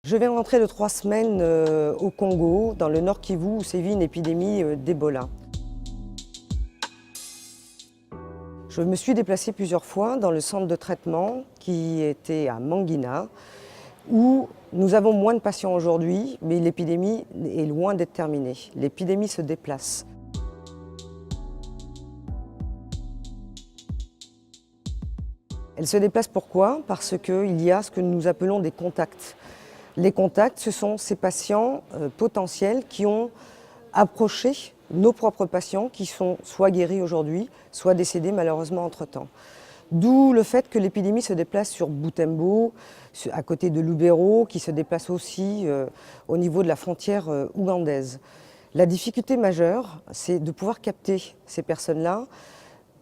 Je viens de rentrer de 3 semaines au Congo, dans le Nord Kivu, où sévit une épidémie d'Ebola. Je me suis déplacée plusieurs fois dans le centre de traitement qui était à Mangina, où nous avons moins de patients aujourd'hui, mais l'épidémie est loin d'être terminée. L'épidémie se déplace. Elle se déplace pourquoi? Parce qu'il y a ce que nous appelons des contacts. Les contacts, ce sont ces patients potentiels qui ont approché nos propres patients qui sont soit guéris aujourd'hui, soit décédés malheureusement entre-temps. D'où le fait que l'épidémie se déplace sur Butembo, à côté de Lubero, qui se déplace aussi au niveau de la frontière ougandaise. La difficulté majeure, c'est de pouvoir capter ces personnes-là,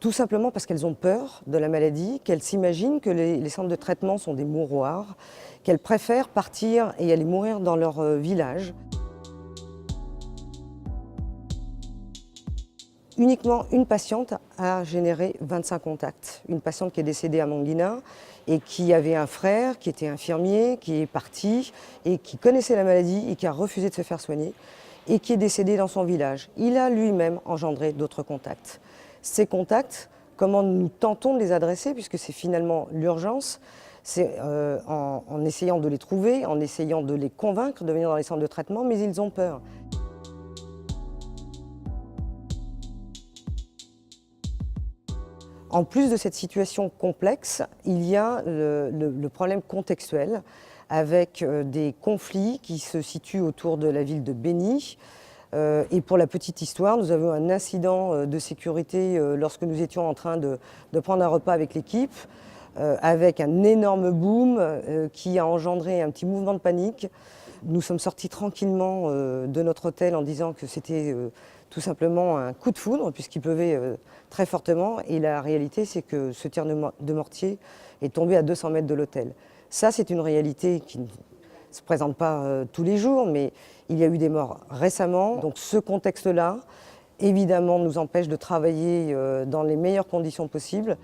tout simplement parce qu'elles ont peur de la maladie, qu'elles s'imaginent que les centres de traitement sont des mouroirs, qu'elles préfèrent partir et aller mourir dans leur village. Uniquement une patiente a généré 25 contacts. Une patiente qui est décédée à Mangina et qui avait un frère qui était infirmier, qui est parti et qui connaissait la maladie et qui a refusé de se faire soigner et qui est décédé dans son village. Il a lui-même engendré d'autres contacts. Ces contacts, comment nous tentons de les adresser, puisque c'est finalement l'urgence, c'est en essayant de les trouver, en essayant de les convaincre de venir dans les centres de traitement, mais ils ont peur. En plus de cette situation complexe, il y a le problème contextuel avec des conflits qui se situent autour de la ville de Beni. Et pour la petite histoire, nous avons un incident de sécurité lorsque nous étions en train de prendre un repas avec l'équipe, avec un énorme boom qui a engendré un petit mouvement de panique. Nous sommes sortis tranquillement de notre hôtel en disant que c'était tout simplement un coup de foudre, puisqu'il pleuvait très fortement. Et la réalité, c'est que ce tir de mortier est tombé à 200 mètres de l'hôtel. Ça, c'est une réalité qui ne se présente pas tous les jours, mais il y a eu des morts récemment. Donc ce contexte-là, évidemment, nous empêche de travailler dans les meilleures conditions possibles.